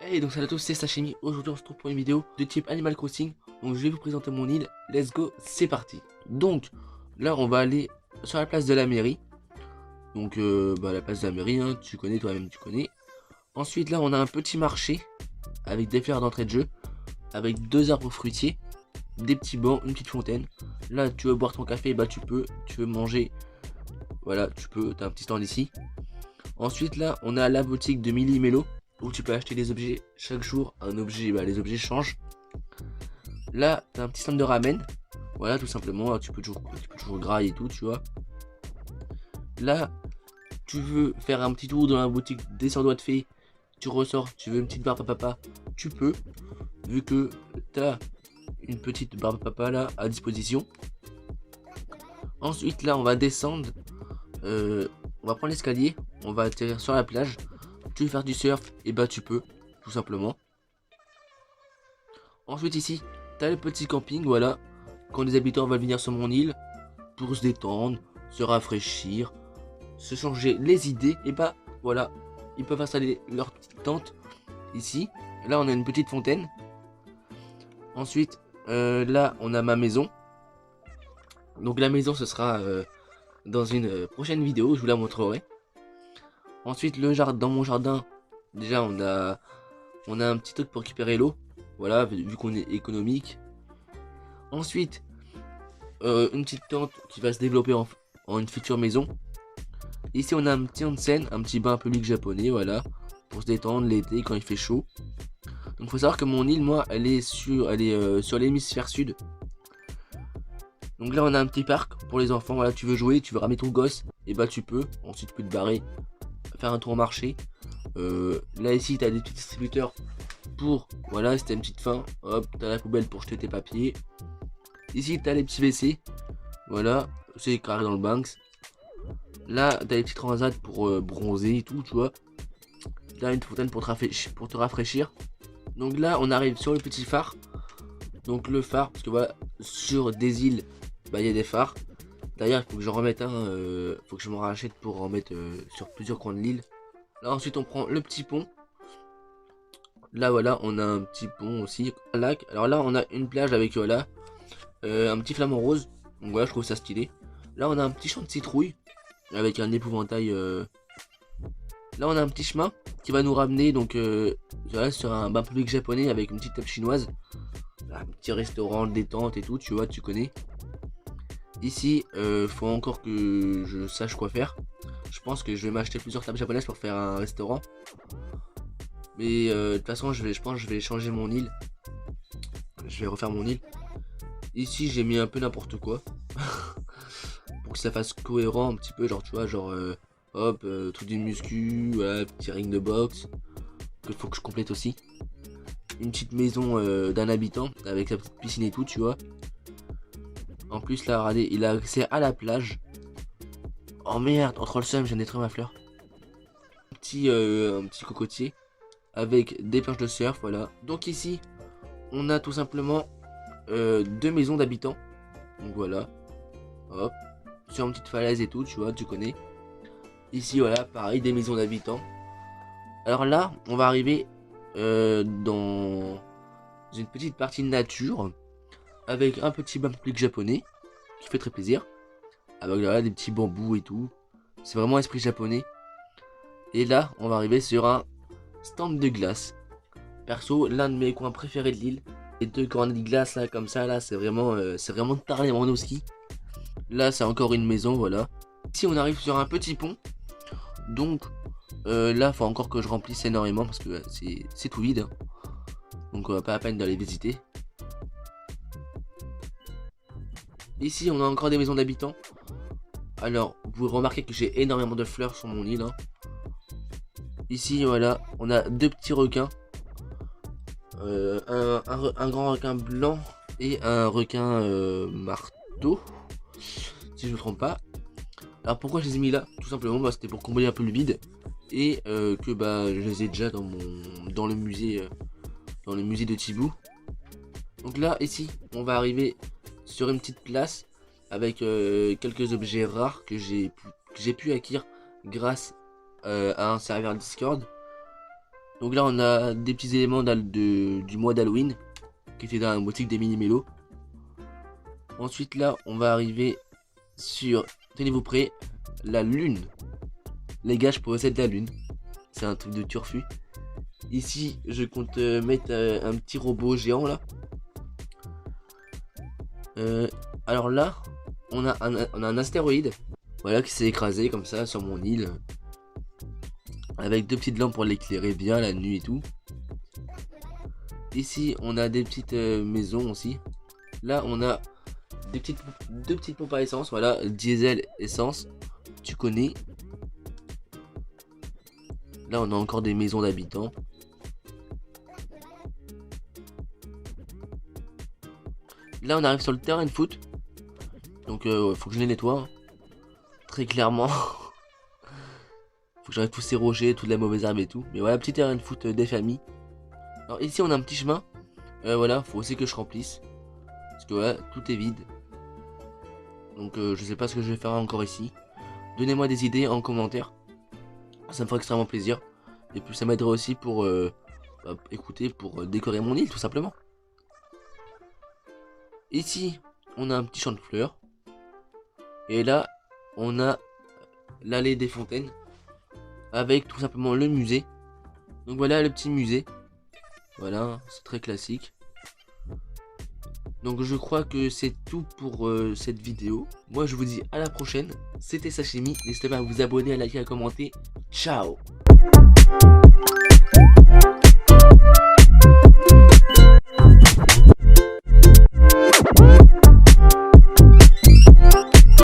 Hey, donc salut à tous, c'est Sashimi. Aujourd'hui on se retrouve pour une vidéo de type Animal Crossing. Donc je vais vous présenter mon île, let's go, c'est parti. Donc là on va aller sur la place de la mairie. Donc la place de la mairie, hein, tu connais toi-même, tu connais. Ensuite là on a un petit marché avec des fleurs d'entrée de jeu, avec deux arbres fruitiers, des petits bancs, une petite fontaine. Là tu veux boire ton café, bah tu peux, tu veux manger, voilà tu peux, t'as un petit stand ici. Ensuite là on a la boutique de Millie Mello, où tu peux acheter des objets chaque jour. Un objet, les objets changent. Là, t'as un petit stand de ramen. Voilà, tout simplement, tu peux toujours grailler et tout, tu vois. Là, tu veux faire un petit tour dans la boutique des sordouas de fées. Tu ressors, tu veux une petite barbe à papa, tu peux. Vu que t'as une petite barbe à papa là à disposition. Ensuite, là, on va descendre. On va prendre l'escalier. On va atterrir sur la plage. Tu veux faire du surf, et bah tu peux, tout simplement. Ensuite ici, t'as le petit camping, voilà. Quand les habitants veulent venir sur mon île, pour se détendre, se rafraîchir, se changer les idées, et bah voilà, ils peuvent installer leur petite tente ici. Là on a une petite fontaine. Ensuite, là on a ma maison. Donc la maison ce sera dans une prochaine vidéo, je vous la montrerai. Ensuite le jardin, dans mon jardin, déjà on a un petit truc pour récupérer l'eau. Voilà, vu qu'on est économique. Ensuite, une petite tente qui va se développer en une future maison. Ici, on a un petit onsen, un petit bain public japonais, voilà, pour se détendre l'été quand il fait chaud. Donc, faut savoir que mon île, moi, elle est sur l'hémisphère sud. Donc là, on a un petit parc pour les enfants. Voilà, tu veux jouer, tu veux ramener ton gosse, et bah tu peux. Ensuite, tu peux te barrer, faire un tour au marché. Là, ici, tu as des petits distributeurs pour, voilà, si t'as une petite faim, hop, t'as la poubelle pour jeter tes papiers. Ici, t'as les petits WC, voilà, c'est carré dans le Banks. Là, t'as les petits transats pour bronzer et tout, tu vois. Là, une fontaine pour te rafraîchir. Donc là, on arrive sur le petit phare. Donc le phare, parce que voilà, sur des îles, bah il y a des phares. D'ailleurs, il faut que j'en remette un, faut que je m'en rachète pour en mettre sur plusieurs coins de l'île. Là, ensuite, on prend le petit pont. Là, voilà, on a un petit pont aussi, un lac. Alors là, on a une plage avec, voilà, un petit flamant rose. Donc voilà, je trouve ça stylé. Là, on a un petit champ de citrouille avec un épouvantail. Là, on a un petit chemin qui va nous ramener donc voilà, sur un bain public japonais avec une petite table chinoise. Un petit restaurant de détente et tout, tu vois, tu connais. Ici, faut encore que je sache quoi faire. Je pense que je vais m'acheter plusieurs tables japonaises pour faire un restaurant. Mais de toute façon, je pense que je vais changer mon île. Je vais refaire mon île. Ici, j'ai mis un peu n'importe quoi. Pour que ça fasse cohérent un petit peu, genre, tu vois, genre, hop, truc d'une muscu, voilà, petit ring de boxe. Que faut que je complète aussi. Une petite maison d'un habitant avec sa petite piscine et tout, tu vois. En plus, là, regardez, il a accès à la plage. Oh merde, entre le seum, j'ai détruit ma fleur. Un petit cocotier avec des planches de surf, voilà. Donc ici, on a tout simplement deux maisons d'habitants. Donc voilà, hop, sur une petite falaise et tout, tu vois, tu connais. Ici, voilà, pareil, des maisons d'habitants. Alors là, on va arriver dans une petite partie de nature avec un petit bain public japonais qui fait très plaisir. Avec là, des petits bambous et tout. C'est vraiment esprit japonais. Et là, on va arriver sur un stand de glace. Perso, l'un de mes coins préférés de l'île. Les deux cornets de glace là, comme ça, là, c'est vraiment taré au ski. Là, c'est encore une maison, voilà. Ici, on arrive sur un petit pont. Donc, là, faut encore que je remplisse énormément parce que c'est tout vide. Donc, pas la peine d'aller visiter. Ici, on a encore des maisons d'habitants. Alors, vous pouvez remarquer que j'ai énormément de fleurs sur mon île. Hein. Ici, voilà, on a deux petits requins. Un grand requin blanc et un requin marteau, si je me trompe pas. Alors pourquoi je les ai mis là? Tout simplement, bah, c'était pour combler un peu le vide. Et que bah, je les ai déjà dans le musée de Tibou. Donc là, ici, on va arriver sur une petite place avec quelques objets rares que j'ai pu acquérir grâce à un serveur Discord. Donc là on a des petits éléments du mois d'Halloween qui étaient dans la boutique des mini mélos. Ensuite là on va arriver sur, tenez-vous prêts, la lune. Les gars, je possède la lune. C'est un truc de turfu. Ici je compte mettre un petit robot géant là. Alors là on a un astéroïde, voilà, qui s'est écrasé comme ça sur mon île, avec deux petites lampes pour l'éclairer bien la nuit et tout. Ici on a des petites maisons aussi. Là on a deux petites pompes à essence, voilà, diesel, essence, tu connais. Là on a encore des maisons d'habitants. Là on arrive sur le terrain de foot. Donc faut que je les nettoie, hein. Très clairement. Faut que j'arrête tous ces rochers, toute la mauvaise herbe et tout. Mais voilà, petit terrain de foot des familles. Alors ici on a un petit chemin. Voilà, faut aussi que je remplisse. Parce que voilà, tout est vide. Donc je sais pas ce que je vais faire encore ici. Donnez-moi des idées en commentaire. Ça me fera extrêmement plaisir. Et puis ça m'aiderait aussi pour écoutez, pour décorer mon île tout simplement. Ici on a un petit champ de fleurs. Et là on a l'allée des fontaines. Avec tout simplement le musée. Donc voilà le petit musée. Voilà, c'est très classique. Donc je crois que c'est tout pour cette vidéo. Moi je vous dis à la prochaine. C'était Sashimi. N'hésitez pas à vous abonner, à liker, à commenter. Ciao.